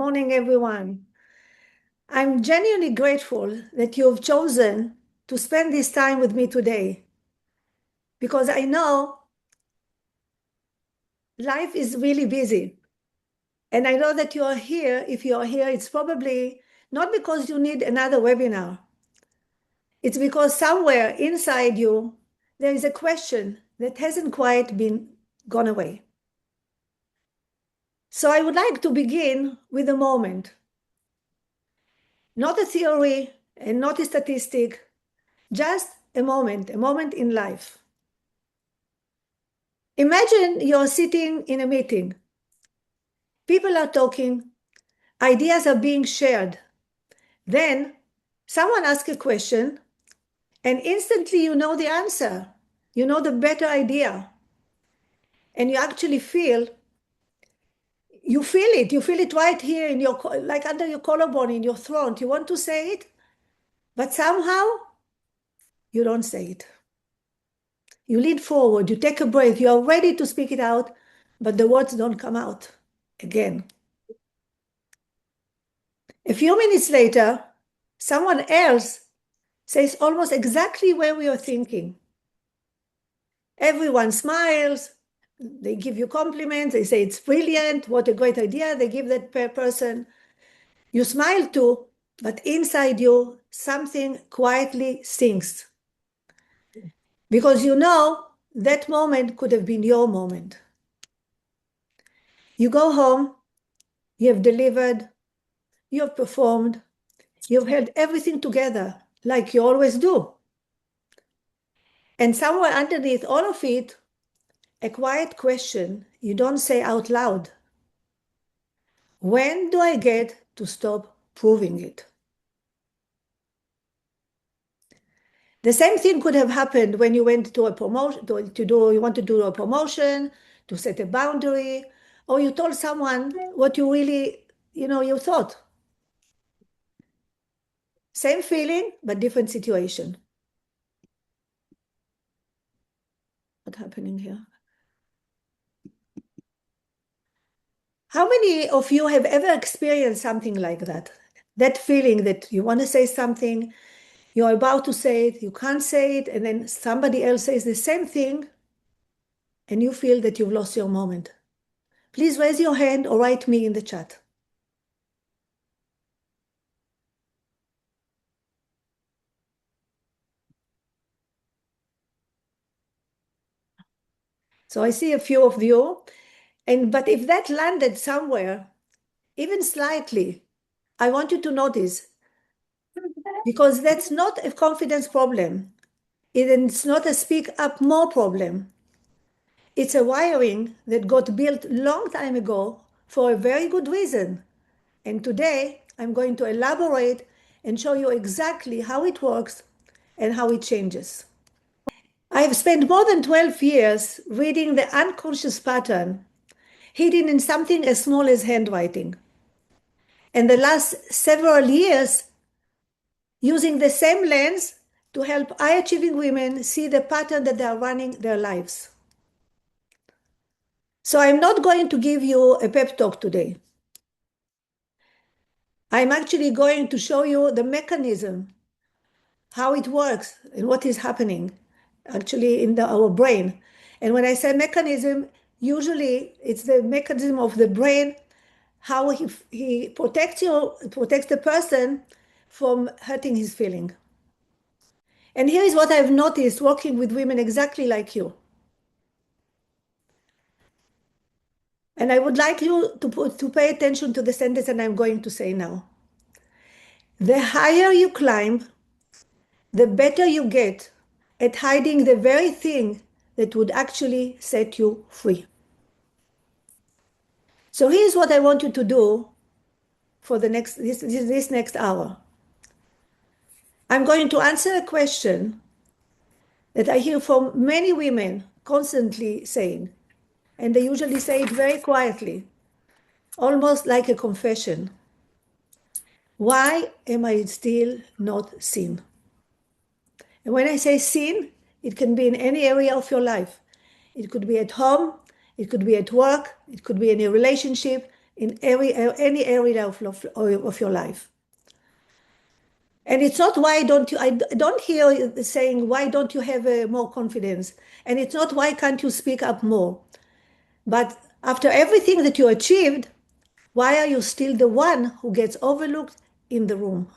morning, everyone. I'm genuinely grateful that you've chosen to spend this time with me today because I know life is really busy. And I know that you are here. If you are here, it's probably not because you need another webinar. It's because somewhere inside you, there is a question that hasn't quite been gone away. So I would like to begin with a moment. Not a theory and not a statistic, just a moment in life. Imagine you're sitting in a meeting. People are talking, ideas are being shared. Then someone asks a question, and instantly you know the answer. You know the better idea. And you actually feel it. You feel it right here in your, like under your collarbone, in your throat. You want to say it, but somehow you don't say it. You lean forward, you take a breath, you are ready to speak it out, but the words don't come out again. A few minutes later, someone else says almost exactly where we are thinking. Everyone smiles, they give you compliments, they say it's brilliant, what a great idea, they give that person. You smile too, but inside you, something quietly sinks. Because you know that moment could have been your moment. You go home, you have delivered, you have performed, you've held everything together like you always do. And somewhere underneath all of it, a quiet question you don't say out loud. When do I get to stop proving it? The same thing could have happened when you went to a promotion, you want to do a promotion, to set a boundary, or you told someone what you really, you thought. Same feeling, but different situation. What's happening here? How many of you have ever experienced something like that? That feeling that you want to say something, you're about to say it, you can't say it, and then somebody else says the same thing, and you feel that you've lost your moment. Please raise your hand or write me in the chat. So I see a few of you, but if that landed somewhere, even slightly, I want you to notice, because that's not a confidence problem. It's not a speak up more problem. It's a wiring that got built long time ago for a very good reason. And today I'm going to elaborate and show you exactly how it works and how it changes. I have spent more than 12 years reading the unconscious pattern hidden in something as small as handwriting. And the last several years, using the same lens to help high-achieving women see the pattern that they are running their lives. So I'm not going to give you a pep talk today. I'm actually going to show you the mechanism, how it works and what is happening actually in our brain. And when I say mechanism, usually it's the mechanism of the brain, how he protects the person from hurting his feeling. And here is what I've noticed working with women exactly like you. And I would like you to pay attention to the sentence that I'm going to say now. The higher you climb, the better you get at hiding the very thing that would actually set you free. So here's what I want you to do for this next hour. I'm going to answer a question that I hear from many women constantly saying, and they usually say it very quietly, almost like a confession. Why am I still not seen? And when I say seen, it can be in any area of your life. It could be at home, it could be at work, it could be in a relationship, in any area of your life. And it's not why don't you, I don't hear you saying, why don't you have more confidence? And it's not why can't you speak up more? But after everything that you achieved, why are you still the one who gets overlooked in the room?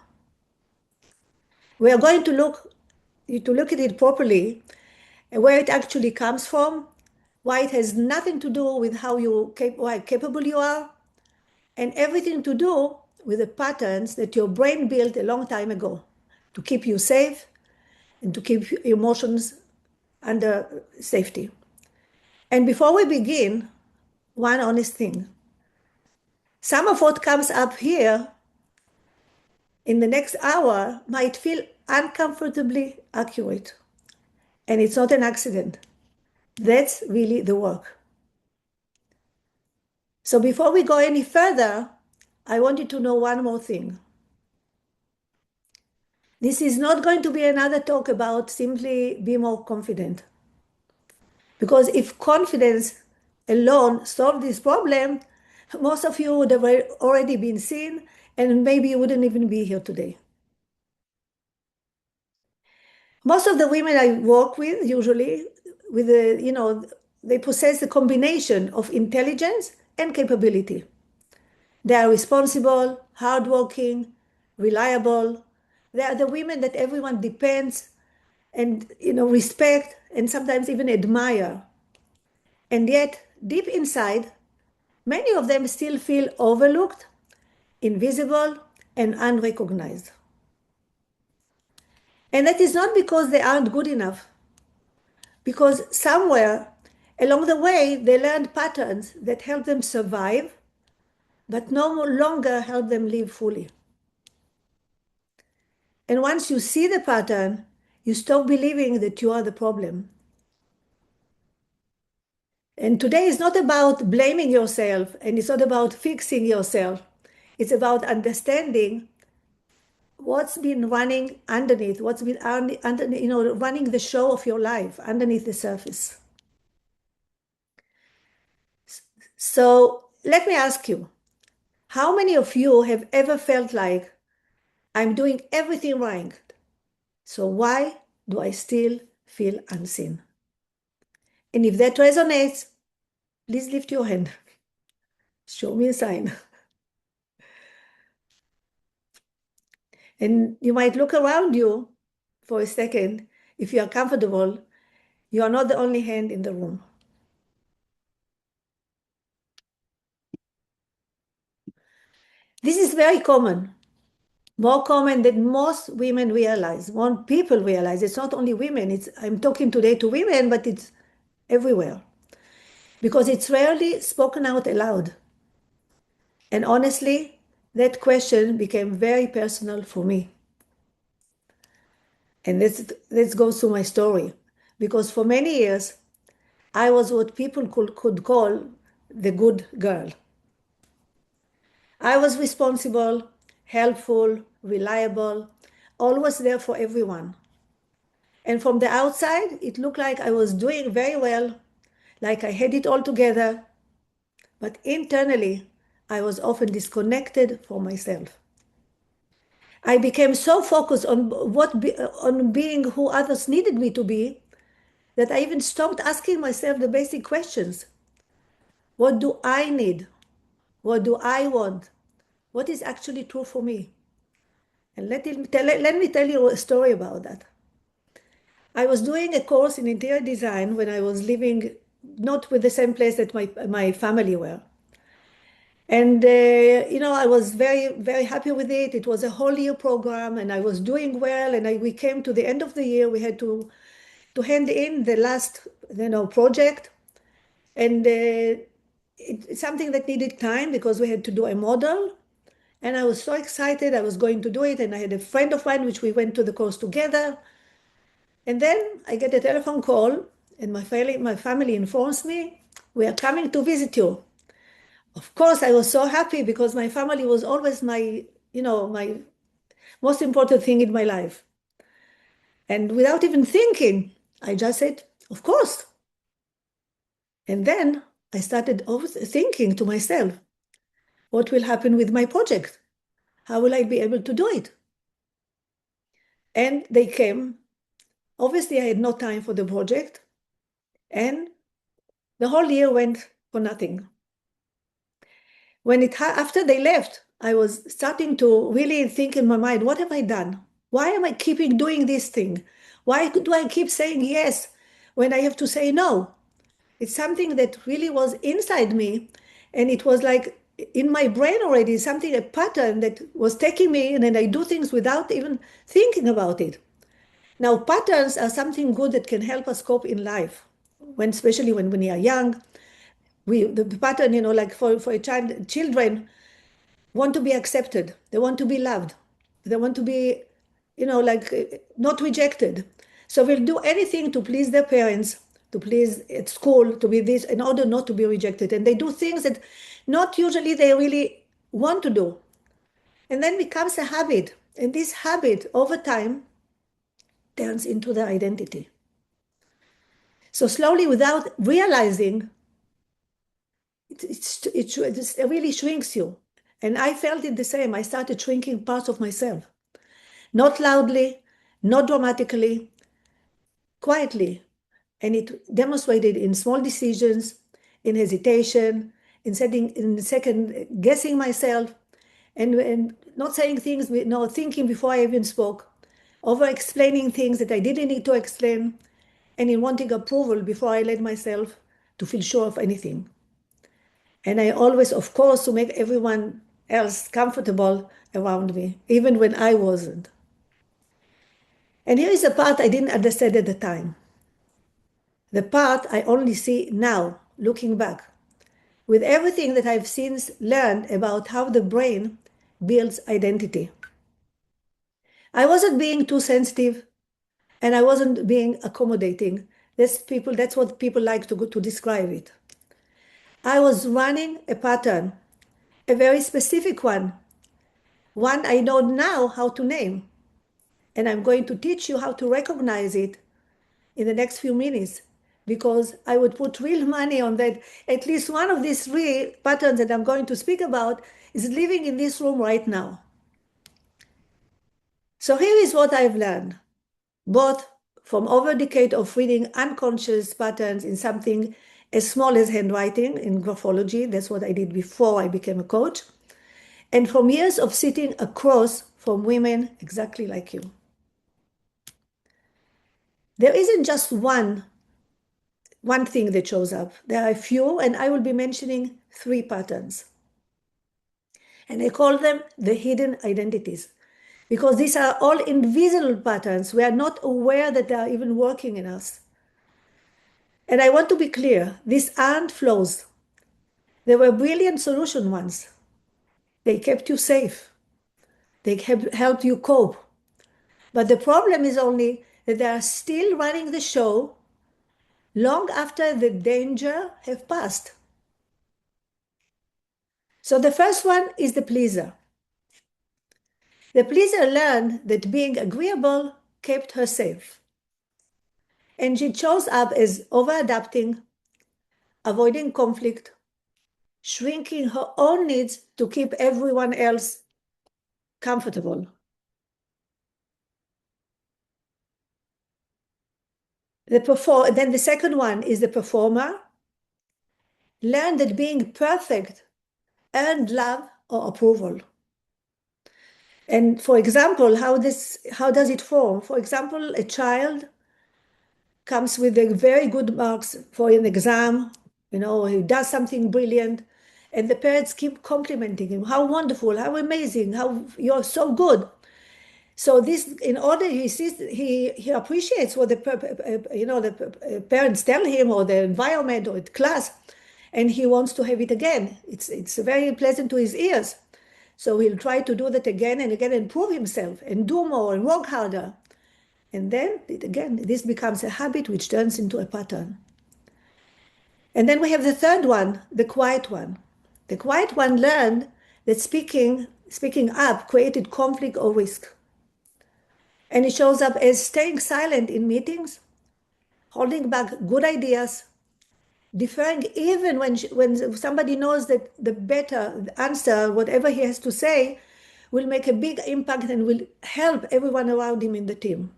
We are going to look at it properly, where it actually comes from, why it has nothing to do with why capable you are, and everything to do with the patterns that your brain built a long time ago to keep you safe and to keep your emotions under safety. And before we begin, one honest thing. Some of what comes up here in the next hour might feel uncomfortably accurate. And it's not an accident. That's really the work. So before we go any further, I want you to know one more thing. This is not going to be another talk about simply be more confident. Because if confidence alone solved this problem, most of you would have already been seen and maybe you wouldn't even be here today. Most of the women I work with, usually, they possess a combination of intelligence and capability. They are responsible, hardworking, reliable. They are the women that everyone depends and respect and sometimes even admire. And yet, deep inside, many of them still feel overlooked, invisible, and unrecognized. And that is not because they aren't good enough, because somewhere along the way they learned patterns that help them survive, but no longer help them live fully. And once you see the pattern, you stop believing that you are the problem. And today is not about blaming yourself and it's not about fixing yourself. It's about understanding what's been running underneath, what's been running the show of your life underneath the surface. So let me ask you, how many of you have ever felt like I'm doing everything right? So why do I still feel unseen? And if that resonates, please lift your hand. Show me a sign. And you might look around you for a second. If you are comfortable, you are not the only hand in the room. This is very common, more common than most women realize, more people realize. It's not only women. I'm talking today to women, but it's everywhere. Because it's rarely spoken out aloud. And honestly, that question became very personal for me. And let's go through my story. Because for many years, I was what people could call the good girl. I was responsible, helpful, reliable, always there for everyone. And from the outside, it looked like I was doing very well, like I had it all together. But internally, I was often disconnected from myself. I became so focused on being who others needed me to be that I even stopped asking myself the basic questions. What do I need? What do I want? What is actually true for me? And let me tell you a story about that. I was doing a course in interior design when I was living not with the same place that my family were. And, I was very, very happy with it. It was a whole year program and I was doing well. And we came to the end of the year. We had to hand in the last, project. And it's something that needed time because we had to do a model. And I was so excited. I was going to do it. And I had a friend of mine, which we went to the course together. And then I get a telephone call and my family informs me, we are coming to visit you. Of course, I was so happy because my family was always my most important thing in my life. And without even thinking, I just said, of course. And then I started thinking to myself, What will happen with my project? How will I be able to do it? And they came. Obviously, I had no time for the project. And the whole year went for nothing. After they left, I was starting to really think in my mind, what have I done? Why am I keeping doing this thing? Why do I keep saying yes when I have to say no? It's something that really was inside me, and it was like in my brain already, something, a pattern that was taking me, and then I do things without even thinking about it. Now, patterns are something good that can help us cope in life, especially when we are young. The pattern, like for a child, children want to be accepted. They want to be loved. They want to be, like not rejected. So they'll do anything to please their parents, to please at school, to be this, in order not to be rejected. And they do things that not usually they really want to do. And then becomes a habit. And this habit over time turns into their identity. So slowly, without realizing, it really shrinks you. And I felt it the same. I started shrinking parts of myself. Not loudly, not dramatically, quietly. And it demonstrated in small decisions, in hesitation, in second guessing myself, and not saying things, thinking before I even spoke, over explaining things that I didn't need to explain, and in wanting approval before I let myself to feel sure of anything. And I always, of course, to make everyone else comfortable around me, even when I wasn't. And here is a part I didn't understand at the time. The part I only see now, looking back, with everything that I've since learned about how the brain builds identity. I wasn't being too sensitive, and I wasn't being accommodating. That's what people like to describe it. I was running a pattern, a very specific one I know now how to name. And I'm going to teach you how to recognize it in the next few minutes, because I would put real money on that. At least one of these three patterns that I'm going to speak about is living in this room right now. So here is what I've learned, both from over a decade of reading unconscious patterns in something as small as handwriting in graphology. That's what I did before I became a coach. And from years of sitting across from women exactly like you. There isn't just one thing that shows up. There are a few, and I will be mentioning three patterns. And I call them the hidden identities, because these are all invisible patterns. We are not aware that they are even working in us. And I want to be clear, these aren't flaws. They were brilliant solution ones. They kept you safe. They helped you cope. But the problem is only that they are still running the show long after the danger have passed. So the first one is the pleaser. The pleaser learned that being agreeable kept her safe. And she shows up as over-adapting, avoiding conflict, shrinking her own needs to keep everyone else comfortable. Then the second one is the performer. Learn that being perfect earned love or approval. And for example, how does it form? For example, a child comes with a very good marks for an exam, he does something brilliant, and the parents keep complimenting him. How wonderful, how amazing, how you're so good. So this, in order, he appreciates what the parents tell him, or the environment, or the class, and he wants to have it again. It's very pleasant to his ears. So he'll try to do that again and again and prove himself and do more and work harder. And then, again, this becomes a habit which turns into a pattern. And then we have the third one, the quiet one. The quiet one learned that speaking up created conflict or risk. And it shows up as staying silent in meetings, holding back good ideas, deferring even when somebody knows that the better answer, whatever he has to say, will make a big impact and will help everyone around him in the team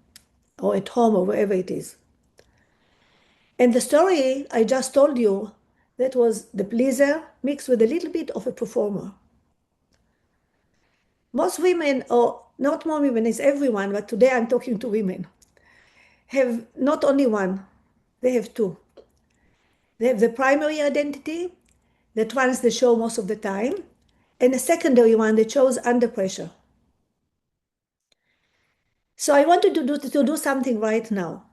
or at home or wherever it is. And the story I just told you, that was the pleaser mixed with a little bit of a performer. Most women, or not more women, it's everyone, but today I'm talking to women, have not only one, they have two. They have the primary identity that runs the show most of the time, and a secondary one that shows under pressure. So I wanted to do something right now.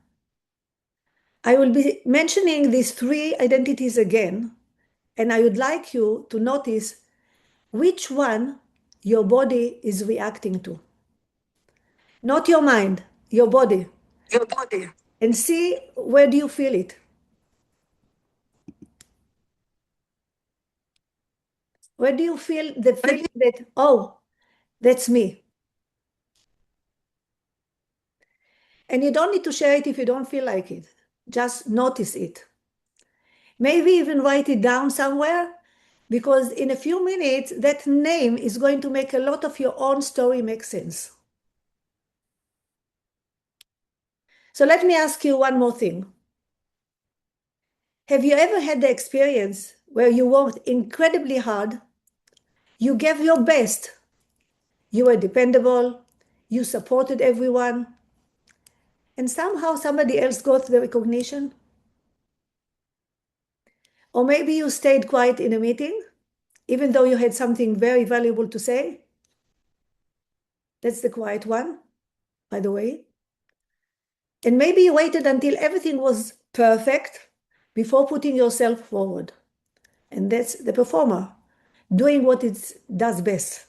I will be mentioning these three identities again, and I would like you to notice which one your body is reacting to. Not your mind, your body. Your body. And see, where do you feel it? Where do you feel the feeling that, oh, that's me? And you don't need to share it if you don't feel like it. Just notice it. Maybe even write it down somewhere, because in a few minutes, that name is going to make a lot of your own story make sense. So let me ask you one more thing. Have you ever had the experience where you worked incredibly hard, you gave your best, you were dependable, you supported everyone, and somehow somebody else got the recognition? Or maybe you stayed quiet in a meeting, even though you had something very valuable to say? That's the quiet one, by the way. And maybe you waited until everything was perfect before putting yourself forward. And that's the performer, doing what it does best.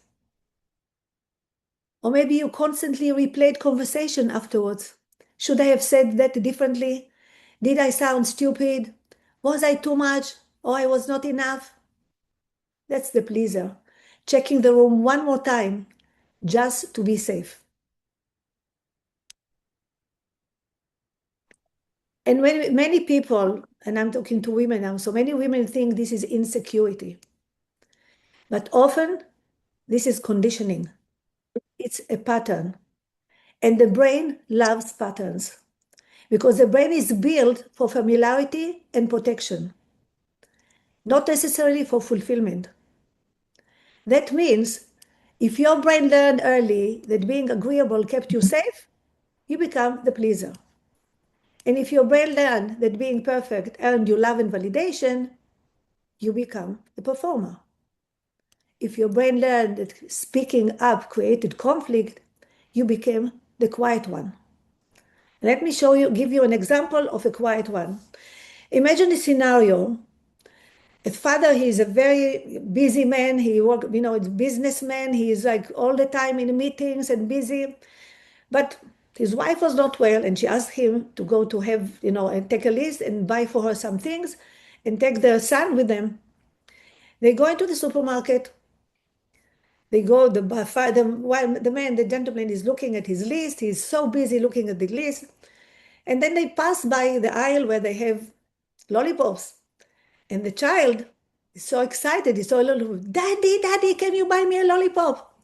Or maybe you constantly replayed conversation afterwards. Should I have said that differently? Did I sound stupid? Was I too much? Or I was not enough? That's the pleaser, checking the room one more time just to be safe. And when many people, and I'm talking to women now, so many women think this is insecurity. But often this is conditioning. It's a pattern. And the brain loves patterns because the brain is built for familiarity and protection, not necessarily for fulfillment. That means if your brain learned early that being agreeable kept you safe, you become the pleaser. And if your brain learned that being perfect earned you love and validation, you become the performer. If your brain learned that speaking up created conflict, you became the quiet one. Let me give you an example of a quiet one. Imagine a scenario. A father, he is a very busy man. He works, it's businessman. He is like all the time in meetings and busy. But his wife was not well, and she asked him to go to have, and take a list and buy for her some things and take their son with them. They go into the supermarket. They go, the man, the gentleman is looking at his list. He's so busy looking at the list. And then they pass by the aisle where they have lollipops. And the child is so excited. He's so little, Daddy, can you buy me a lollipop?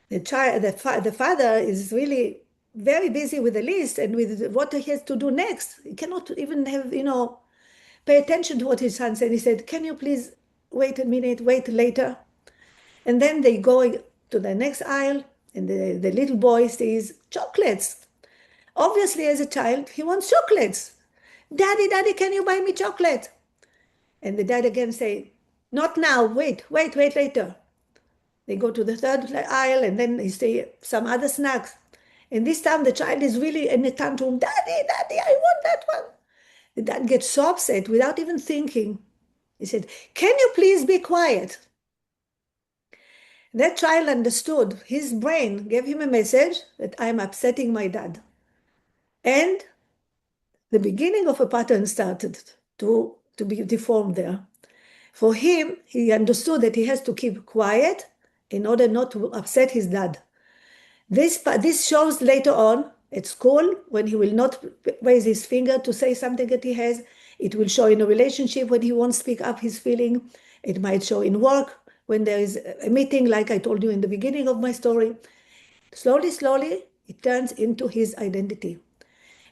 The father is really very busy with the list and with what he has to do next. He cannot even have, pay attention to what his son said. He said, can you please wait a minute, wait later? And then they go to the next aisle, and the little boy sees chocolates. Obviously, as a child, he wants chocolates. Daddy, can you buy me chocolate? And the dad again say, not now, wait later. They go to the third aisle, and then they say some other snacks. And this time the child is really in a tantrum. Daddy, I want that one. The dad gets so upset without even thinking. He said, can you please be quiet? That child understood. His brain gave him a message that I'm upsetting my dad. And the beginning of a pattern started to be deformed there. For him, he understood that he has to keep quiet in order not to upset his dad. This shows later on at school when he will not raise his finger to say something that he It will show in a relationship when he won't speak up his feeling. It might show in work when there is a meeting, like I told you in the beginning of my story. Slowly, slowly, it turns into his identity.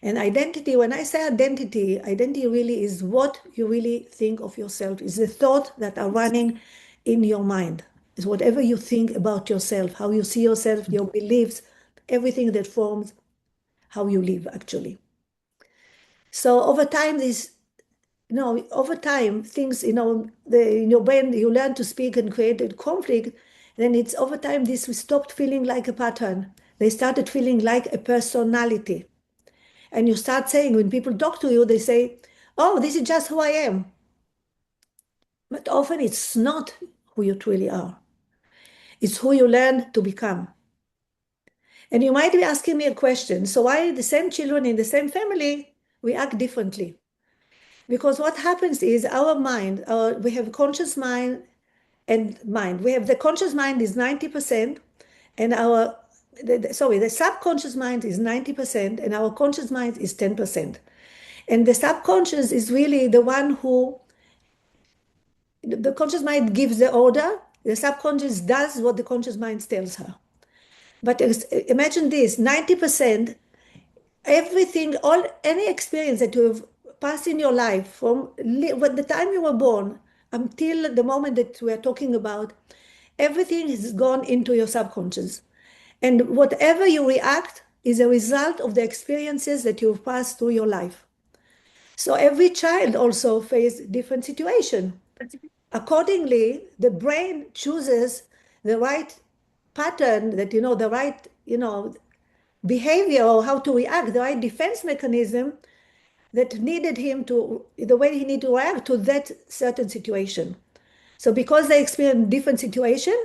And identity, when I say identity, identity really is what you really think of yourself, is the thoughts that are running in your mind. Is whatever you think about yourself, how you see yourself, your beliefs, everything that forms how you live, actually. So over time, over time, things, in your brain, you learn to speak and create a conflict. Then it's over time, this stopped feeling like a pattern. They started feeling like a personality. And you start saying, when people talk to you, they say, oh, this is just who I am. But often it's not who you truly are. It's who you learn to become. And you might be asking me a question. So why the same children in the same family react differently? Because what happens is our mind, we have conscious mind and mind. We have the conscious mind is 90%, and the subconscious mind is 90%, and our conscious mind is 10%. And the subconscious is really the one who, the conscious mind gives the order, the subconscious does what the conscious mind tells her. But imagine this, 90%, everything, any experience that you have passed in your life from the time you were born until the moment that we are talking about, everything has gone into your subconscious. And whatever you react is a result of the experiences that you've passed through your life. So every child also faces different situation. Accordingly, the brain chooses the right pattern that, the right, behavior or how to react, the right defense mechanism that needed him to, the way he needed to react to that certain situation. So because they experience different situation,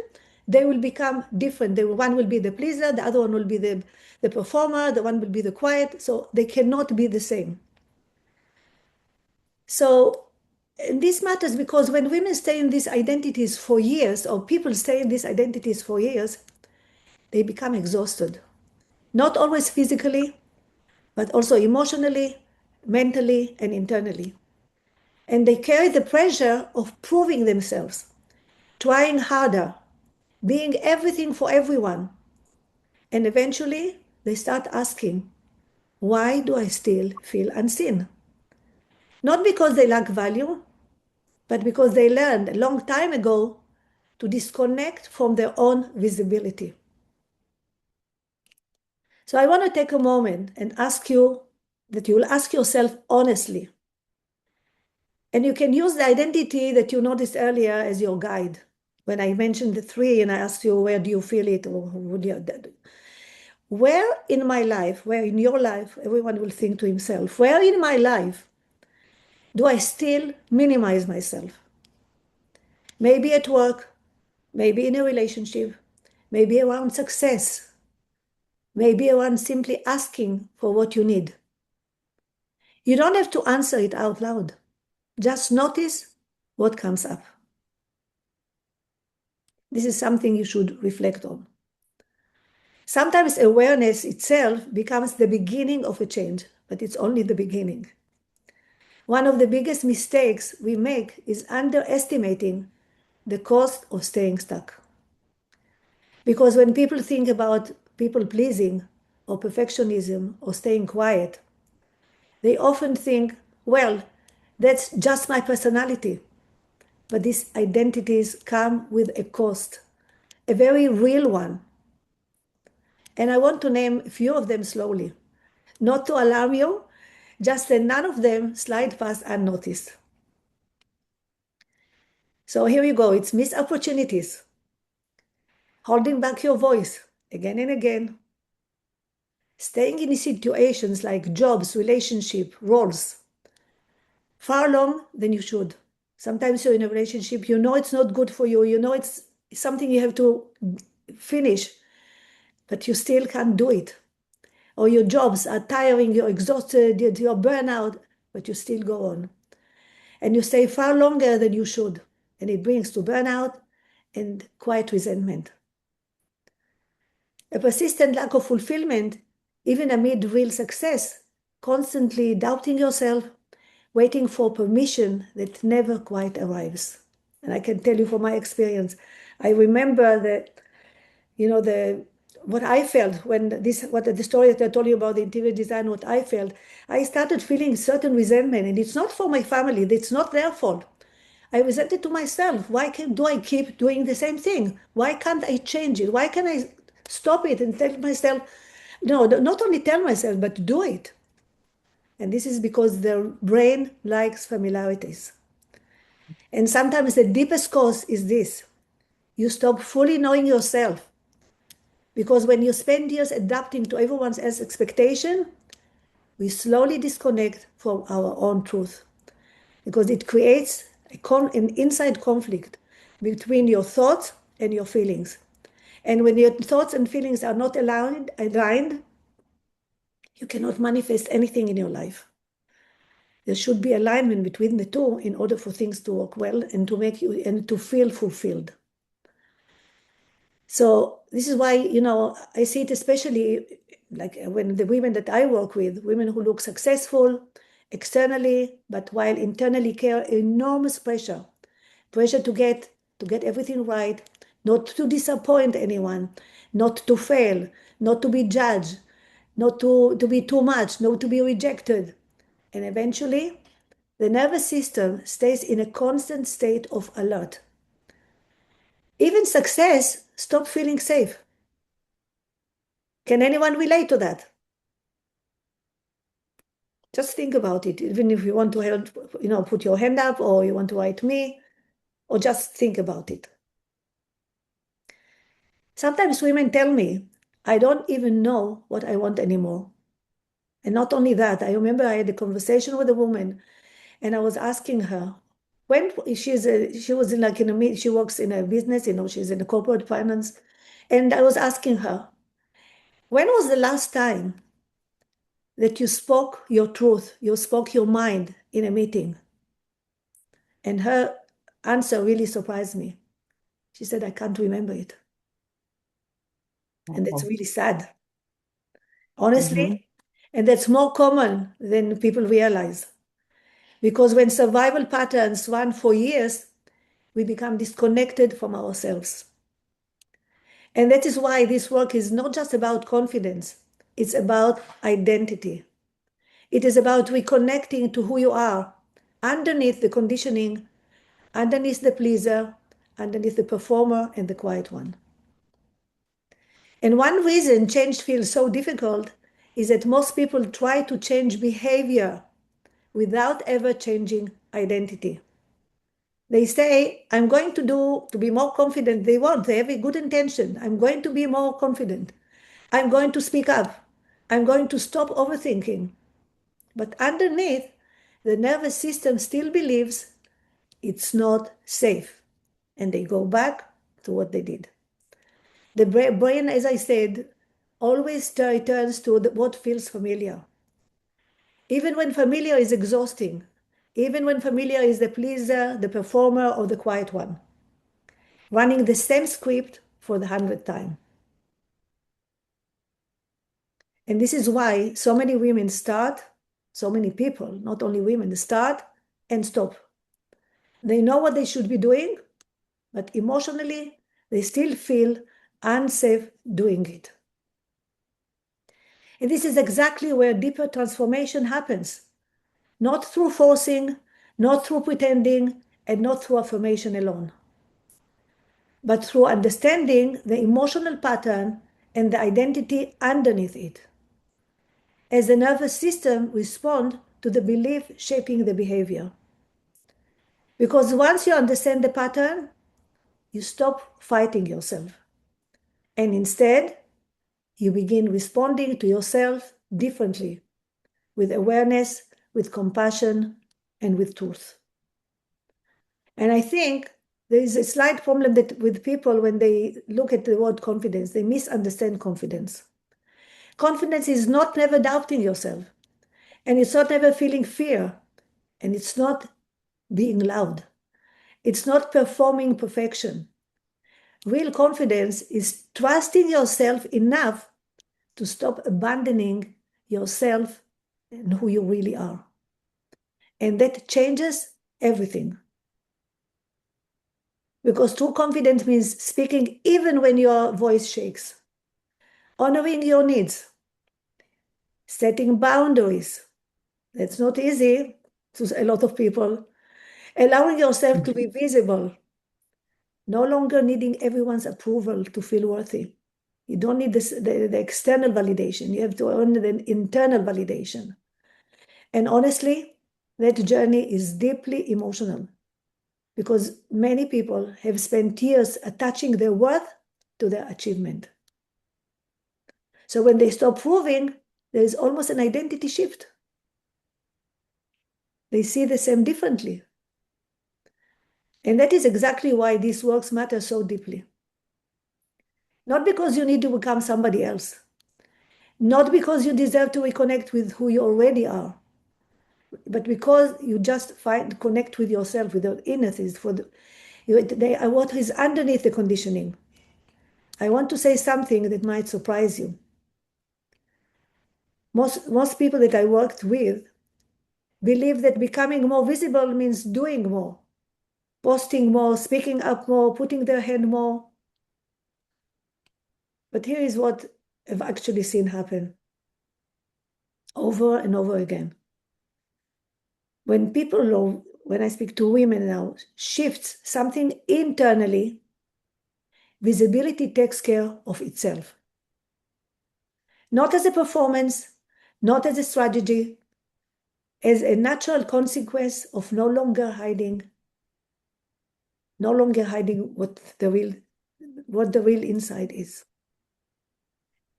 they will become different. One will be the pleaser, the other one will be the performer, the one will be the quiet. So they cannot be the same. So this matters because when women stay in these identities for years, or people stay in these identities for years, they become exhausted. Not always physically, but also emotionally, mentally, and internally. And they carry the pressure of proving themselves, trying harder, being everything for everyone. And eventually, they start asking, why do I still feel unseen? Not because they lack value, but because they learned a long time ago to disconnect from their own visibility. So I want to take a moment and ask you that you will ask yourself honestly. And you can use the identity that you noticed earlier as your guide. When I mentioned the three and I asked you, where do you feel it? Or where in my life, where in your life, everyone will think to himself, where in my life do I still minimize myself? Maybe at work, maybe in a relationship, maybe around success, maybe around simply asking for what you need. You don't have to answer it out loud. Just notice what comes up. This is something you should reflect on. Sometimes awareness itself becomes the beginning of a change, but it's only the beginning. One of the biggest mistakes we make is underestimating the cost of staying stuck. Because when people think about people pleasing or perfectionism or staying quiet, they often think, well, that's just my personality. But these identities come with a cost, a very real one. And I want to name a few of them slowly, not to alarm you, just that none of them slide past unnoticed. So here you go. It's missed opportunities, holding back your voice again and again, staying in situations like jobs, relationship, roles, far long than you should. Sometimes you're in a relationship, you know it's not good for you, you know it's something you have to finish, but you still can't do it. Or your jobs are tiring, you're exhausted, you're burnout, but you still go on. And you stay far longer than you should. And it brings to burnout and quiet resentment. A persistent lack of fulfillment, even amid real success, constantly doubting yourself, waiting for permission that never quite arrives. And I can tell you from my experience, I remember that, what I felt when the story that I told you about the interior design, what I felt, I started feeling certain resentment, and it's not for my family, it's not their fault. I resented to myself. Why do I keep doing the same thing? Why can't I change it? Why can't I stop it and tell myself, no, not only tell myself, but do it? And this is because their brain likes familiarities. And sometimes the deepest cause is this: you stop fully knowing yourself. Because when you spend years adapting to everyone else's expectation, we slowly disconnect from our own truth. Because it creates an inside conflict between your thoughts and your feelings. And when your thoughts and feelings are not aligned, you cannot manifest anything in your life. There should be alignment between the two in order for things to work well and to make you and to feel fulfilled. So this is why, I see it especially like when the women that I work with, women who look successful externally, but while internally carry enormous pressure to get everything right, not to disappoint anyone, not to fail, not to be judged, not to be too much, not to be rejected. And eventually, the nervous system stays in a constant state of alert. Even success stops feeling safe. Can anyone relate to that? Just think about it. Even if you want to help, put your hand up, or you want to write me, or just think about it. Sometimes women tell me, I don't even know what I want anymore. And not only that, I remember I had a conversation with a woman, and I was asking her, when she was she works in a business, she's in a corporate finance. And I was asking her, when was the last time that you spoke your truth, you spoke your mind in a meeting? And her answer really surprised me. She said, I can't remember it. And that's really sad, honestly. And that's more common than people realize. Because when survival patterns run for years, we become disconnected from ourselves. And that is why this work is not just about confidence, it's about identity. It is about reconnecting to who you are underneath the conditioning, underneath the pleaser, underneath the performer and the quiet one. And one reason change feels so difficult is that most people try to change behavior without ever changing identity. They say, I'm going to be more confident. They have a good intention. I'm going to be more confident. I'm going to speak up. I'm going to stop overthinking. But underneath, the nervous system still believes it's not safe. And they go back to what they did. The brain, as I said, always returns to what feels familiar. Even when familiar is exhausting, even when familiar is the pleaser, the performer, or the quiet one, running the same script for the 100th time. And this is why so many women start, so many people, not only women, start and stop. They know what they should be doing, but emotionally, they still feel unsafe doing it. And this is exactly where deeper transformation happens. Not through forcing, not through pretending, and not through affirmation alone, but through understanding the emotional pattern and the identity underneath it. As the nervous system responds to the belief shaping the behavior. Because once you understand the pattern, you stop fighting yourself. And instead, you begin responding to yourself differently, with awareness, with compassion, and with truth. And I think there is a slight problem that with people when they look at the word confidence, they misunderstand confidence. Confidence is not never doubting yourself, and it's not never feeling fear, and it's not being loud. It's not performing perfection. Real confidence is trusting yourself enough to stop abandoning yourself and who you really are. And that changes everything. Because true confidence means speaking even when your voice shakes, honoring your needs, setting boundaries. That's not easy to a lot of people. Allowing yourself to be visible, no longer needing everyone's approval to feel worthy. You don't need the external validation. You have to earn the internal validation. And honestly, that journey is deeply emotional because many people have spent years attaching their worth to their achievement. So when they stop proving, there is almost an identity shift. They see the same differently. And that is exactly why these works matter so deeply. Not because you need to become somebody else, not because you deserve to reconnect with who you already are, but because you just connect with yourself, with your inner things. What is underneath the conditioning. I want to say something that might surprise you. Most people that I worked with believe that becoming more visible means doing more, posting more, speaking up more, putting their hand more. But here is what I've actually seen happen over and over again. When I speak to women now, shifts something internally, visibility takes care of itself. Not as a performance, not as a strategy, as a natural consequence of no longer hiding what the real inside is.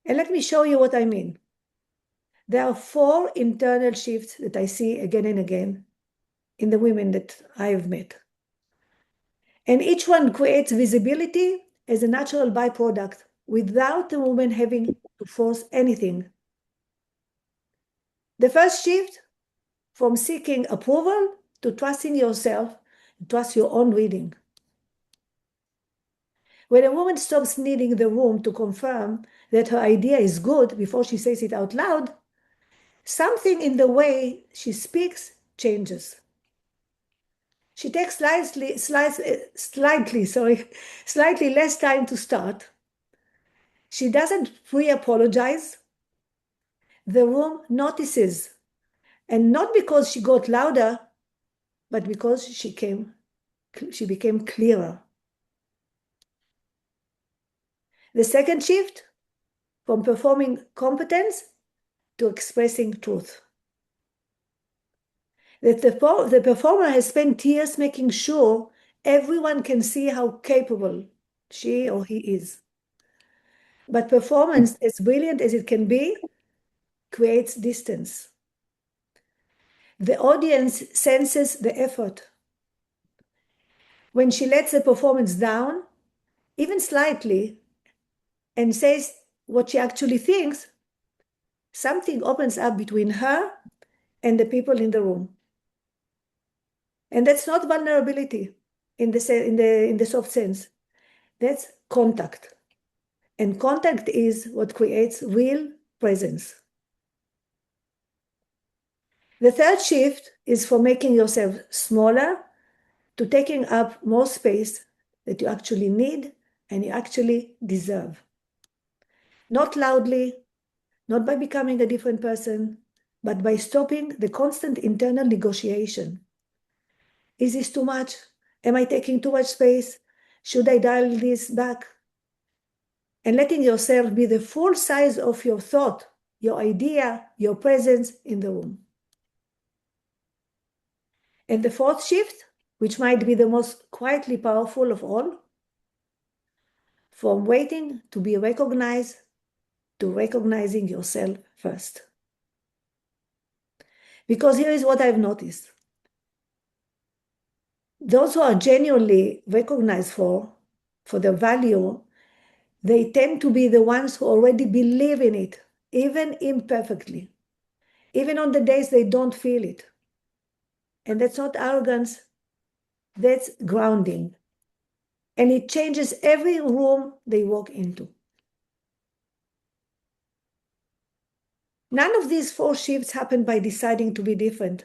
And let me show you what I mean. There are 4 internal shifts that I see again and again in the women that I have met. And each one creates visibility as a natural byproduct without the woman having to force anything. The first shift, from seeking approval to trusting yourself, trust your own reading. When a woman stops needing the room to confirm that her idea is good before she says it out loud, something in the way she speaks changes. She takes slightly less time to start. She doesn't pre-apologize. The room notices, and not because she got louder, but because she became clearer. The second shift, from performing competence to expressing truth. That the performer has spent years making sure everyone can see how capable she or he is. But performance, as brilliant as it can be, creates distance. The audience senses the effort. When she lets the performance down, even slightly, and says what she actually thinks, something opens up between her and the people in the room. And that's not vulnerability in the soft sense. That's contact. And contact is what creates real presence. The third shift is from making yourself smaller to taking up more space that you actually need and you actually deserve. Not loudly, not by becoming a different person, but by stopping the constant internal negotiation. Is this too much? Am I taking too much space? Should I dial this back? And letting yourself be the full size of your thought, your idea, your presence in the room. And the fourth shift, which might be the most quietly powerful of all, from waiting to be recognized to recognizing yourself first. Because here is what I've noticed. Those who are genuinely recognized for their value, they tend to be the ones who already believe in it, even imperfectly, even on the days they don't feel it. And that's not arrogance, that's grounding. And it changes every room they walk into. None of these 4 shifts happen by deciding to be different.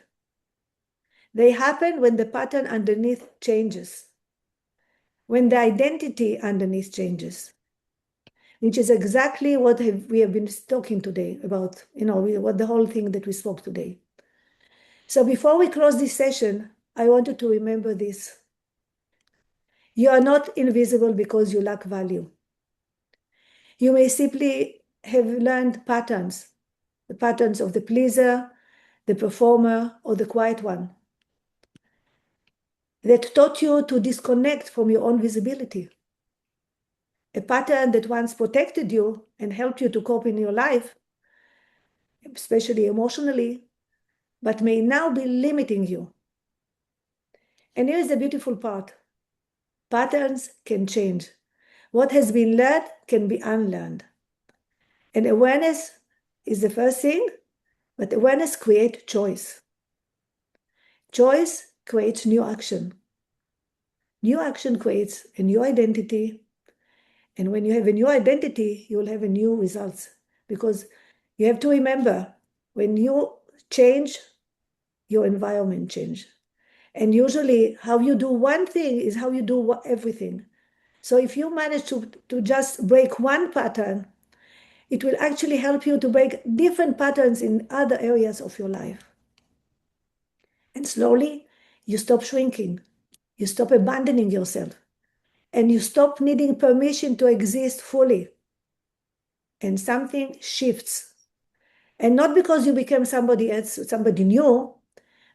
They happen when the pattern underneath changes, when the identity underneath changes, which is exactly what we have been talking today about, what the whole thing that we spoke today. So before we close this session, I want you to remember this. You are not invisible because you lack value. You may simply have learned patterns, the patterns of the pleaser, the performer, or the quiet one, that taught you to disconnect from your own visibility. A pattern that once protected you and helped you to cope in your life, especially emotionally, but may now be limiting you. And here's the beautiful part. Patterns can change. What has been learned can be unlearned. And awareness is the first thing, but awareness creates choice. Choice creates new action. New action creates a new identity. And when you have a new identity, you will have a new results. Because you have to remember, when you change, your environment change. And usually how you do one thing is how you do everything. So if you manage to just break one pattern, it will actually help you to break different patterns in other areas of your life. And slowly, you stop shrinking. You stop abandoning yourself. And you stop needing permission to exist fully. And something shifts. And not because you became somebody else, somebody new,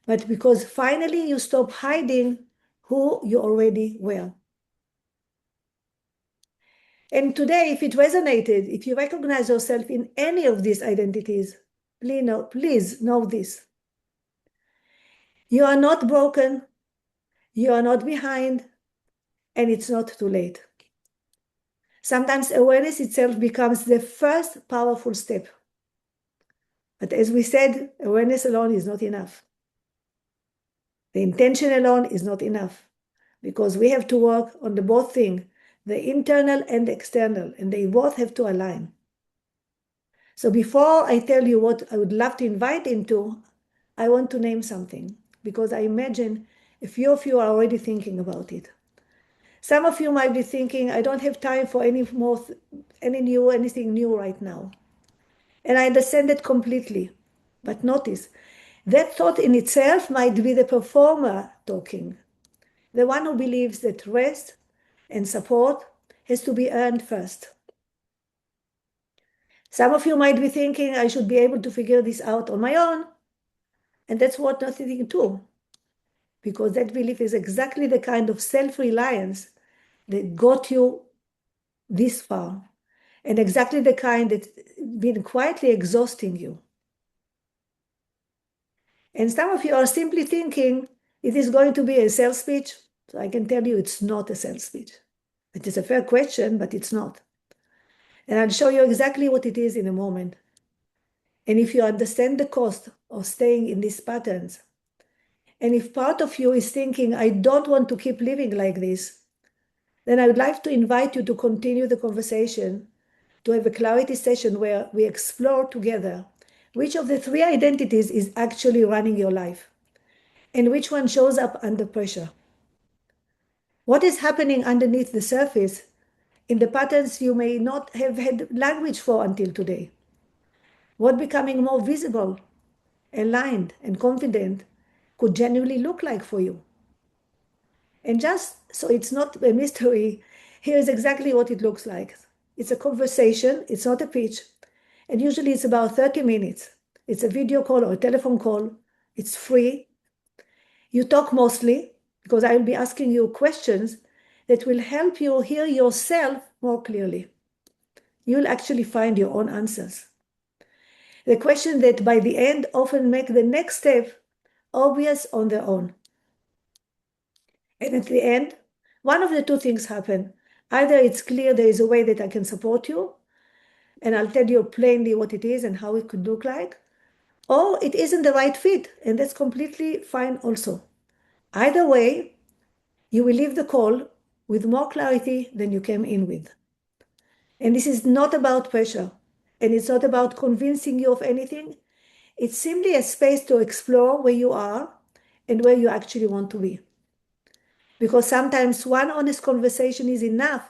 but because finally you stop hiding who you already were. And today, if it resonated, if you recognize yourself in any of these identities, please know this. You are not broken, you are not behind, and it's not too late. Sometimes awareness itself becomes the first powerful step. But as we said, awareness alone is not enough. The intention alone is not enough, because we have to work on the both things, the internal and the external, and they both have to align. So before I tell you what I would love to invite into, I want to name something, because I imagine a few of you are already thinking about it. Some of you might be thinking, I don't have time for anything new right now. And I understand it completely. But notice, that thought in itself might be the performer talking, the one who believes that rest and support has to be earned first. Some of you might be thinking, I should be able to figure this out on my own. And that's what not thinking too. Because that belief is exactly the kind of self-reliance that got you this far. And exactly the kind that's been quietly exhausting you. And some of you are simply thinking, it is going to be a sales pitch. So I can tell you it's not a sales pitch. It is a fair question, but it's not. And I'll show you exactly what it is in a moment. And if you understand the cost of staying in these patterns, and if part of you is thinking, I don't want to keep living like this, then I would like to invite you to continue the conversation, to have a clarity session where we explore together which of the three identities is actually running your life and which one shows up under pressure. What is happening underneath the surface in the patterns you may not have had language for until today? What becoming more visible, aligned, and confident could genuinely look like for you? And just so it's not a mystery, here's exactly what it looks like. It's a conversation, it's not a pitch, and usually it's about 30 minutes. It's a video call or a telephone call. It's free. You talk mostly because I will be asking you questions that will help you hear yourself more clearly. You'll actually find your own answers. The questions that by the end often make the next step obvious on their own. And at the end, one of the two things happen. Either it's clear there is a way that I can support you, and I'll tell you plainly what it is and how it could look like, or it isn't the right fit, and that's completely fine also. Either way, you will leave the call with more clarity than you came in with. And this is not about pressure, and it's not about convincing you of anything. It's simply a space to explore where you are and where you actually want to be. Because sometimes one honest conversation is enough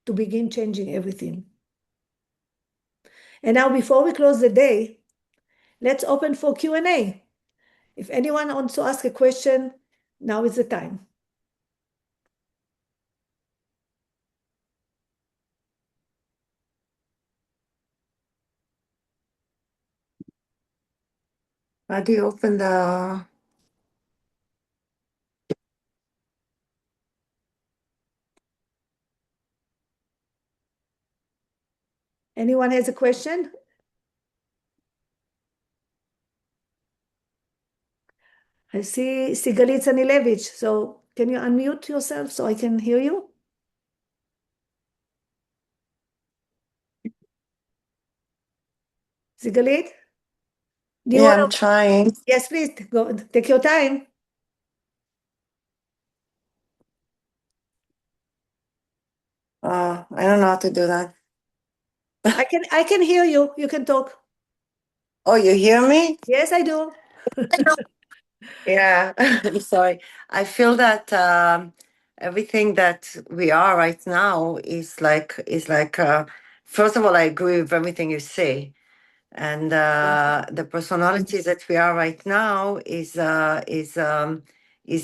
to begin changing everything. And now, before we close the day, let's open for Q&A. If anyone wants to ask a question, now is the time. How do you open the? Anyone has a question? I see Sigalit Sanilevich. So can you unmute yourself so I can hear you? Sigalit? Do you Yeah, want I'm to? trying. Yes, please go. Take your time. I don't know how to do that. I can hear you. You can talk. Oh, you hear me? Yes, I do. Yeah. Sorry. I feel that everything that we are right now is like. First of all, I agree with everything you say, and the personalities that we are right now is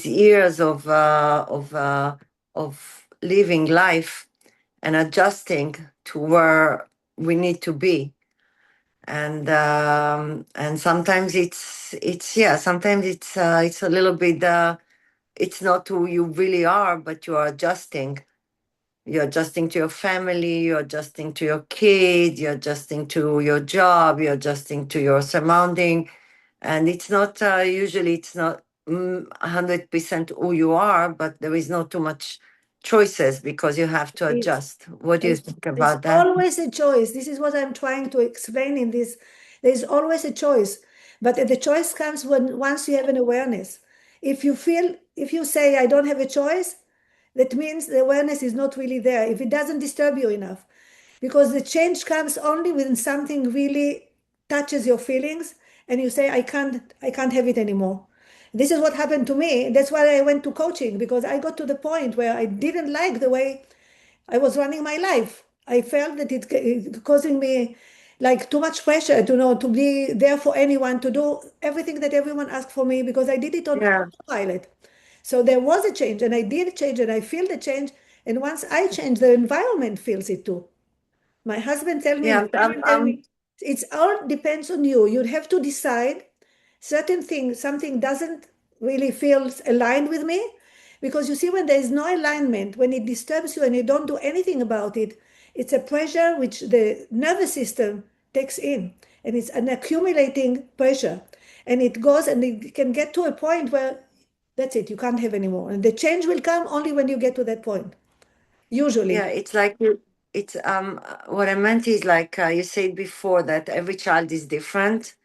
years of living life and adjusting to where we need to be. And sometimes it's yeah, sometimes it's a little bit it's not who you really are, but you are adjusting. You're adjusting to your family, you're adjusting to your kids, you're adjusting to your job, you're adjusting to your surrounding. And it's not usually it's not 100% who you are, but there is not too much choices because you have to It's, adjust. What do you think there's about that? always a choice. This is what I'm trying to explain in this. There's always a choice, but the choice comes when once you have an awareness. If you say, I don't have a choice, that means the awareness is not really there. If it doesn't disturb you enough, because the change comes only when something really touches your feelings and you say, I can't have it anymore. This is what happened to me. That's why I went to coaching, because I got to the point where I didn't like the way I was running my life. I felt that it causing me like too much pressure to know to be there for anyone, to do everything that everyone asked for me, because I did it on Yeah. autopilot. So there was a change, and I did change, and I feel the change. And once I change, the environment feels it too. My husband tell me, Yeah, my children tell me, it's all depends on you. You have to decide certain things. Something doesn't really feels aligned with me, because you see, when there is no alignment, when it disturbs you and you don't do anything about it, it's a pressure which the nervous system takes in, and it's an accumulating pressure, and it goes and it can get to a point where that's it. You can't have anymore, and the change will come only when you get to that point. yeah, Usually, it's like it's what I meant is like you said before that every child is different.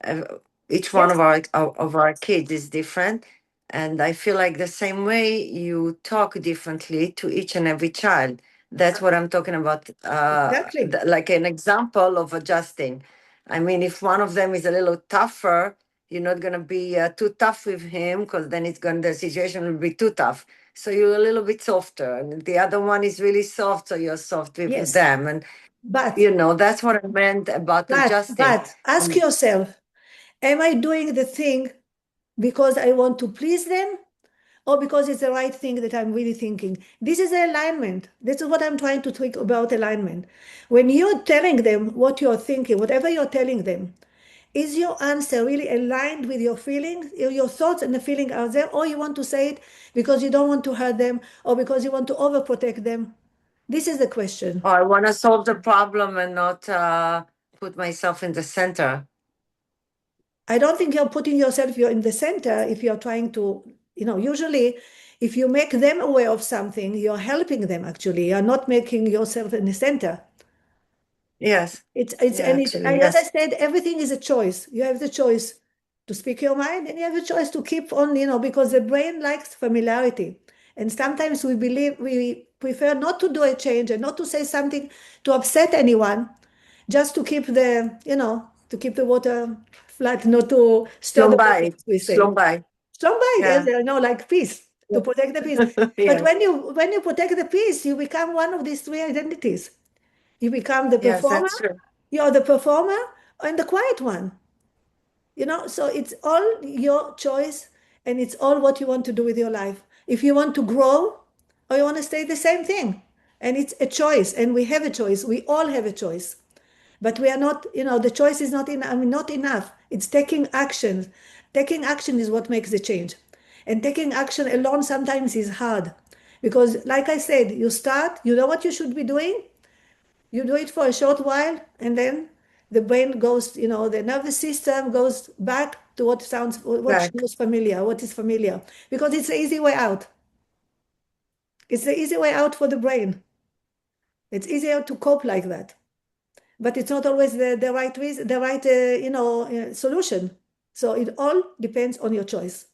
uh, each one yes, of our kids is different, and I feel like the same way you talk differently to each and every child. That's what I'm talking about, exactly. like an example of adjusting. I mean, if one of them is a little tougher, you're not going to be too tough with him, because then the situation will be too tough, so you're a little bit softer, and the other one is really soft, so you're soft with Yes, them. And but that's what I meant about adjusting. but ask yourself, am I doing the thing because I want to please them, or because it's the right thing that I'm really thinking? This is alignment. This is what I'm trying to tweak about alignment. When you're telling them what you're thinking, whatever you're telling them, is your answer really aligned with your feelings? Your thoughts and the feeling are there, or you want to say it because you don't want to hurt them, or because you want to overprotect them? This is the question. Oh, I want to solve the problem and not put myself in the center. I don't think you're putting yourself, you're in the center if you're trying to, usually if you make them aware of something, you're helping them actually. You're not making yourself in the center. Yes. It's Yeah, and it, actually, as I yes. said, everything is a choice. You have the choice to speak your mind, and you have a choice to keep on, because the brain likes familiarity. And sometimes we prefer not to do a change and not to say something to upset anyone, just to keep the water flat, not to stir the water, Slumbai. as we say. Slumbai. Strong mind, yes, Yeah. like peace, to protect the peace. But Yeah. when you protect the peace, you become one of these three identities. You become the Yes, performer, that's true. you're the performer, and the quiet one. So it's all your choice, and it's all what you want to do with your life. If you want to grow or you want to stay the same thing, and it's a choice, and we have a choice. We all have a choice, but we are not. The choice is not not enough. It's taking action. Taking action is what makes the change, and taking action alone sometimes is hard, because, like I said, you start. You know what you should be doing. You do it for a short while, and then the brain goes, the nervous system goes back to what Back. was familiar, what is familiar, because it's the easy way out. It's the easy way out for the brain. It's easier to cope like that, but it's not always the right reason, the right, solution. So it all depends on your choice.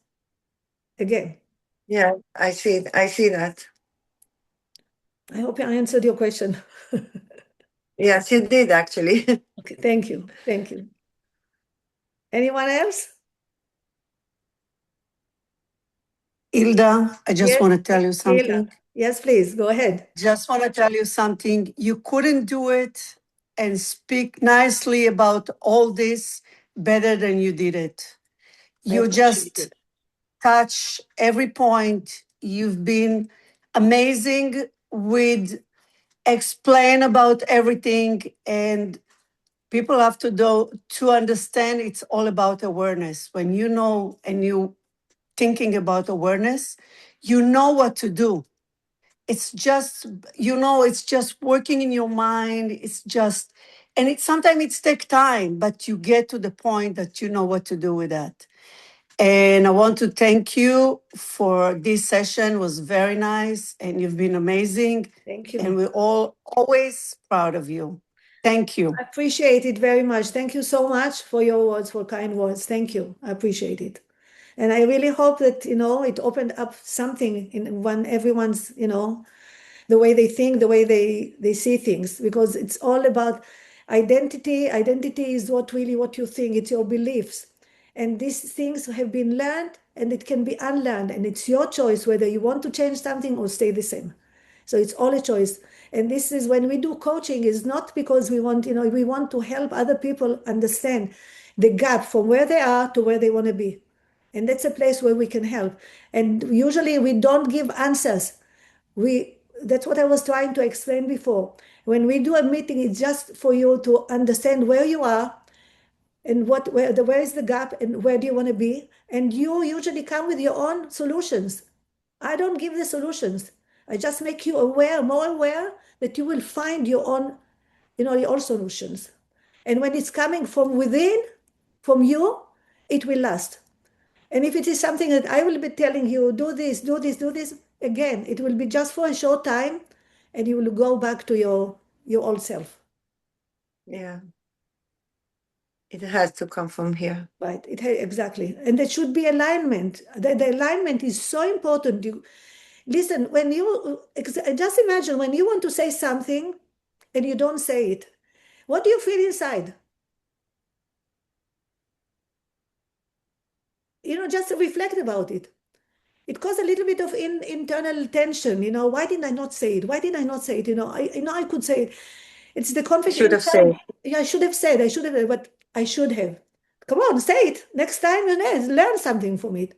Again, Yeah, I see that. I hope I answered your question. Yes, you did actually. Okay, thank you. Thank you. Anyone else? Hilda, I just Yes, want to tell you Hilda. something. Yes, please, go ahead. Just want to tell you something. You couldn't do it and speak nicely about all this better than you did it. I You appreciate just it. touch every point. You've been amazing with explain about everything, and people have to do to understand it's all about awareness. When you know and you thinking about awareness, you know what to do. It's just, it's just working in your mind. It's just, and it sometimes it takes time, but you get to the point that you know what to do with that. And I want to thank you for this session. It was very nice, and you've been amazing. Thank And you. we're all always proud of you. Thank you. I appreciate it very much. Thank you so much for your words, for kind words. Thank you. I appreciate it. And I really hope that, it opened up something in when everyone's, the way they think, the way they see things, because it's all about identity. Identity is what you think, it's your beliefs. And these things have been learned and it can be unlearned. And it's your choice whether you want to change something or stay the same. So it's all a choice. And this is when we do coaching, is not because we want to help other people understand the gap from where they are to where they want to be. And that's a place where we can help. And usually we don't give answers. That's what I was trying to explain before. When we do a meeting, it's just for you to understand where you are and where is the gap and where do you want to be. And you usually come with your own solutions. I don't give the solutions. I just make you aware, more aware, that you will find your own solutions. And when it's coming from within, from you, it will last. And if it is something that I will be telling you, do this, do this, do this, again, it will be just for a short time, and you will go back to your old self. Yeah, it has to come from here. Right? Exactly. And there should be alignment. The alignment is so important. Listen, just imagine when you want to say something and you don't say it, what do you feel inside? Just reflect about it. It caused a little bit of internal tension. Why didn't I not say it? Why did I not say it? I could say it. It's the I conflict should have inside. said. Yeah, I should have, but I should have. Come on, say it. Next time, learn something from it.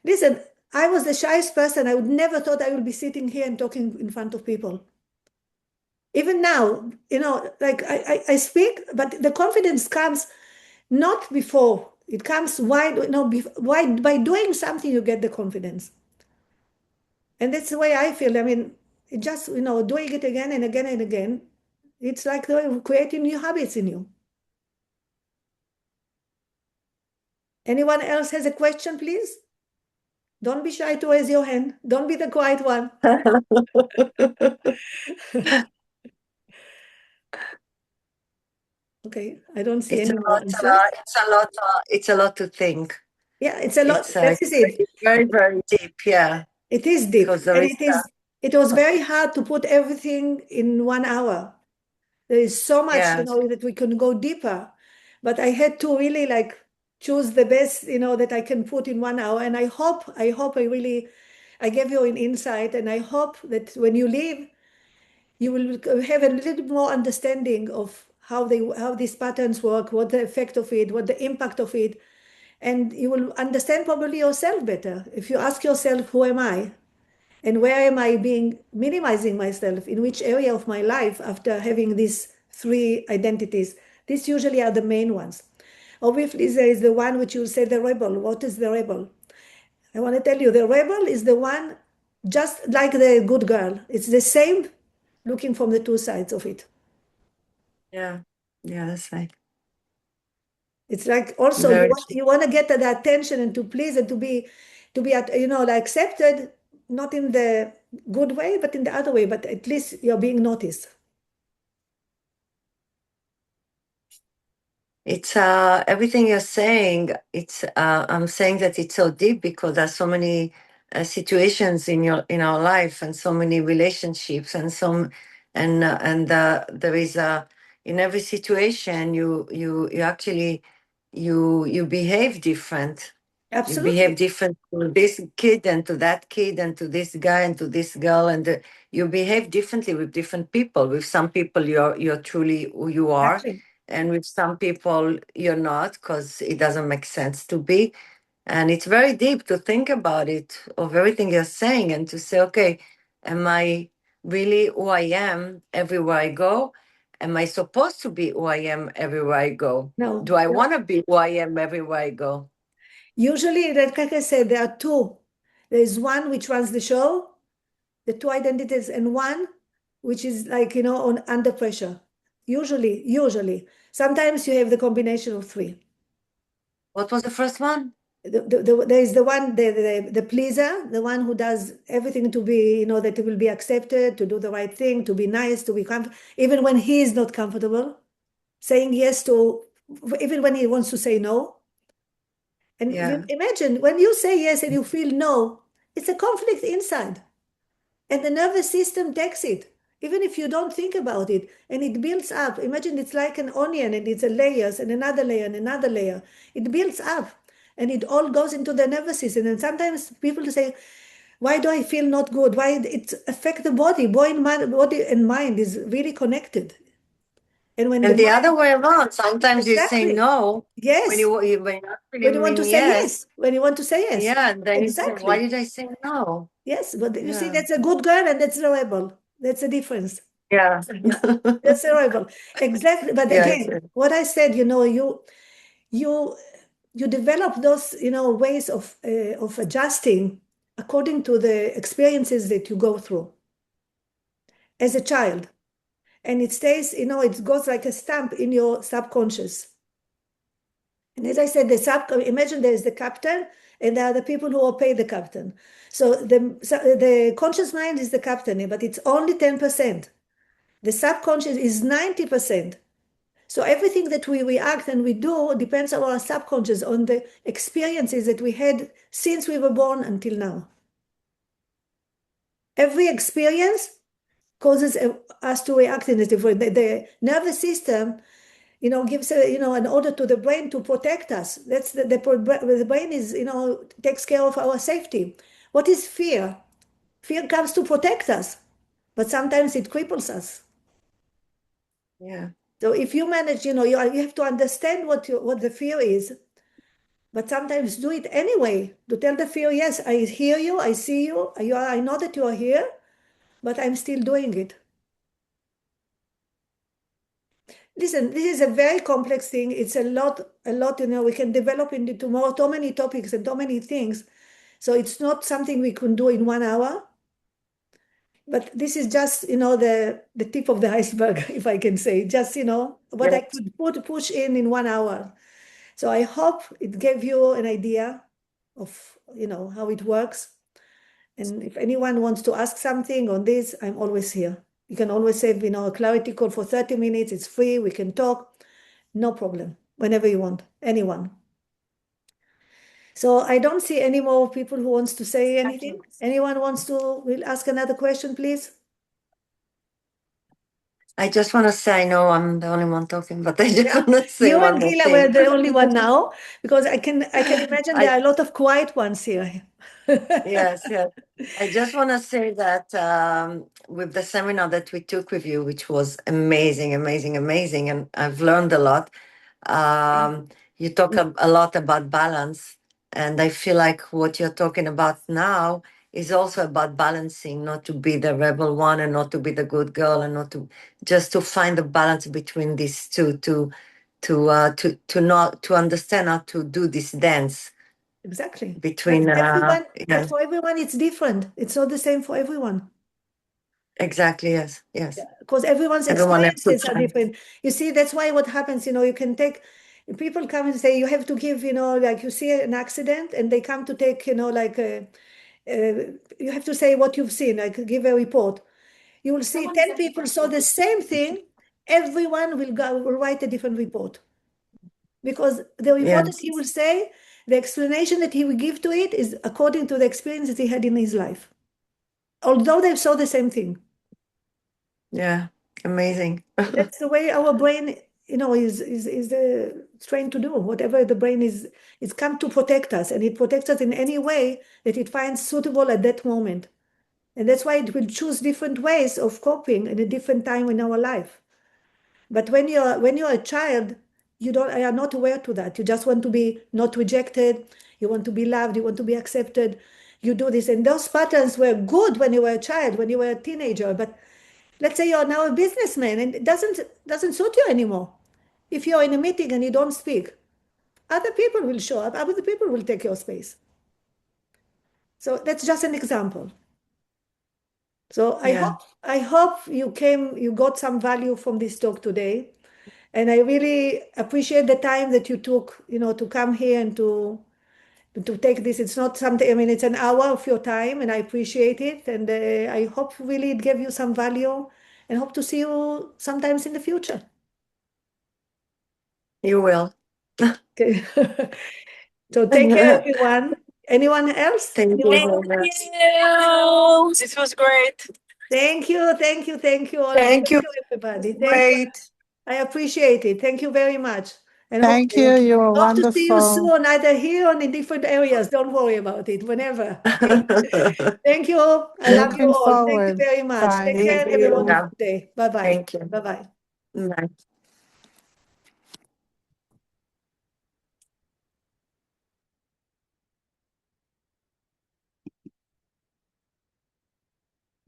Listen, I was the shyest person. I would never thought I would be sitting here and talking in front of people. Even now, like I speak, but the confidence comes not before. It comes by doing something, you get the confidence. And that's the way I feel. I mean, it just, doing it again and again and again, it's like creating new habits in you. Anyone else has a question, please? Don't be shy to raise your hand. Don't be the quiet one. Okay, I don't see It's a any more lot. answers. It's a lot. It's a lot to think. Yeah, it's a lot. It's This is it. very, very deep. Yeah, It is deep, because there and is. it was very hard to put everything in 1 hour. There is so much, Yes. that we can go deeper, but I had to really like choose the best, that I can put in 1 hour. And I hope I gave you an insight, and I hope that when you leave, you will have a little more understanding of how these patterns work, what the effect of it, what the impact of it, and you will understand probably yourself better. If you ask yourself, who am I? And where am I minimizing myself? In which area of my life after having these three identities? These usually are the main ones. Obviously, there is the one which you say the rebel. What is the rebel? I want to tell you, the rebel is the one just like the good girl. It's the same looking from the two sides of it. Yeah. Yeah, that's right. It's like also Very you want to get the attention and to please and to be accepted, not in the good way, but in the other way, but at least you're being noticed. It's everything you're saying. It's I'm saying that it's so deep because there's so many situations in our life, and so many relationships, and there is in every situation you actually you behave different. You behave Absolutely. different to this kid and to that kid and to this guy and to this girl, and you behave differently with different people. With some people you're truly who you are, Exactly. and with some people you're not, because it doesn't make sense to be. And it's very deep to think about it, of everything you're saying, and to say, okay, am I really who I am everywhere I go? Am I supposed to be who I am everywhere I go? No, Do I no. want to be who I am everywhere I go? Usually, like I said, there are two. There is one which runs the show, the two identities, and one which is like, on under pressure. Usually. Sometimes you have the combination of three. What was the first one? There is the one, the pleaser, the one who does everything to be, that he will be accepted, to do the right thing, to be nice, to be comfortable, even when he is not comfortable, saying yes to, even when he wants to say no. And Yeah. imagine when you say yes and you feel no, it's a conflict inside. And the nervous system takes it, even if you don't think about it, and it builds up. Imagine it's like an onion, and it's a layers and another layer and another layer. It builds up, and it all goes into the nervous system. And sometimes people say, why do I feel not good? Why it affect the body? Body and mind is really connected. And when the And the mind, other way around, sometimes you say exactly, no when yes, when you actually when you want mean to say yes. yes, when you want to say yes, Yeah, and then you say, why exactly, did I say no? yes. But you see, Yeah. that's a good girl and that's a rebel. That's the difference. Yeah. That's a rebel. Exactly. But Yeah, again, what I said, you you develop those, ways of adjusting according to the experiences that you go through as a child. And it stays, it goes like a stamp in your subconscious. And as I said, imagine there is the captain and there are the people who obey the captain. So the conscious mind is the captain, but it's only 10%. The subconscious is 90%. So everything that we react and we do depends on our subconscious, on the experiences that we had since we were born until now. Every experience causes us to react in a different way. The nervous system, gives an order to the brain to protect us. That's the brain is, takes care of our safety. What is fear? Fear comes to protect us, but sometimes it cripples us. Yeah. So if you manage, you have to understand what the fear is, but sometimes do it anyway. To tell the fear, yes, I hear you, I see you, I know that you are here, but I'm still doing it. Listen, this is a very complex thing. It's a lot, we can develop into tomorrow so many topics and so many things. So it's not something we can do in 1 hour. But this is just, the tip of the iceberg, if I can say. Just, what I Yes. could push in 1 hour. So I hope it gave you an idea of, how it works. And if anyone wants to ask something on this, I'm always here. You can always say, a clarity call for 30 minutes. It's free. We can talk. No problem. Whenever you want. Anyone. So I don't see any more people who wants to say anything. Anyone wants to will ask another question, please? I just want to say, I know I'm the only one talking, but I just Yeah. want to say You one and more Gila thing. were the only one now, because I can imagine there I, are a lot of quiet ones here. yes, yes. I just want to say that with the seminar that we took with you, which was amazing, amazing, amazing, and I've learned a lot. You talk a lot about balance, and I feel like what you're talking about now is also about balancing, not to be the rebel one and not to be the good girl, and not to just to find the balance between these two, to not to understand how to do this dance Exactly. between But for everyone, it's different. It's not the same for everyone. exactly, yes, Because everyone's everyone has to experiences are find. different. You see, that's why what happens, you can take, people come and say, you have to give, like you see an accident and they come to take, like, you have to say what you've seen, like give a report. You will see 10 people saw the same thing. Everyone will write a different report. Because the report that Yes, he will say, the explanation that he will give to it is according to the experience that he had in his life. Although they saw the same thing. yeah, amazing. That's the way our brain, is trained to do. Whatever the brain is come to protect us, and it protects us in any way that it finds suitable at that moment. And that's why it will choose different ways of coping at a different time in our life. But when you're a child, you are not aware to that. You just want to be not rejected. You want to be loved. You want to be accepted. You do this, and those patterns were good when you were a child, when you were a teenager. But let's say you're now a businessman, and it doesn't suit you anymore. If you're in a meeting and you don't speak, other people will show up. Other people will take your space. So that's just an example. So I Yeah. hope I hope you got some value from this talk today. And I really appreciate the time that you took, to come here and to take this. It's not something, I mean, it's an hour of your time, and I appreciate it. And I hope really it gave you some value, and hope to see you sometimes in the future. You will. Okay. So take care, everyone. Anyone else? Thank you Anyone? very much. you. This was great. Thank you, thank you, thank you all. Thank you. Everybody. Thank you. Great. I appreciate it. Thank you very much. And Thank you. You were hope to see you wonderful. soon, either here or in different areas. Don't worry about it, whenever. Thank you. I love you Looking all. Thank you forward. very much. Bye. Take care Thank and have a you. wonderful day. Bye-bye. Thank you. Bye-bye. Bye.